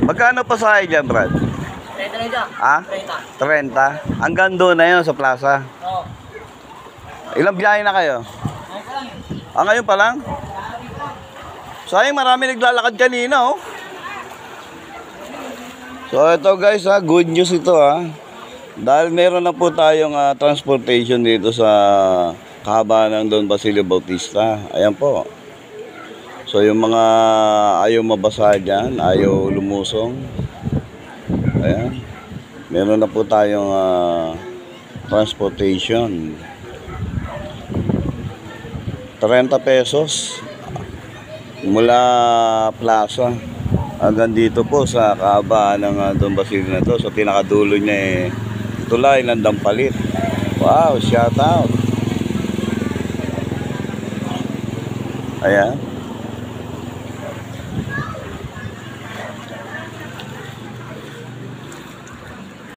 Magkano pa sa dyan, Brad? 30 na dyan. Ha? 30. 30? Hanggang doon na yun sa plaza. Oo. Ilang biyahe na kayo? Ngayon pa lang yun. Ah, ngayon pa lang? Sayang, marami naglalakad kanina, oh. So, ito guys, ha, good news ito, ha. Dahil meron na po tayong transportation dito sa kahabaan ng Don Basilio Bautista. Ayan po. So, yung mga ayaw mabasa dyan, ayaw lumusong. Ayan. Meron na po tayong transportation. 30 pesos mula plaza hanggang dito po sa kahabaan ng Don Basilio na to. So, pinakadulo niya tulay ng Dampalit. Wow, shout out. Ayan.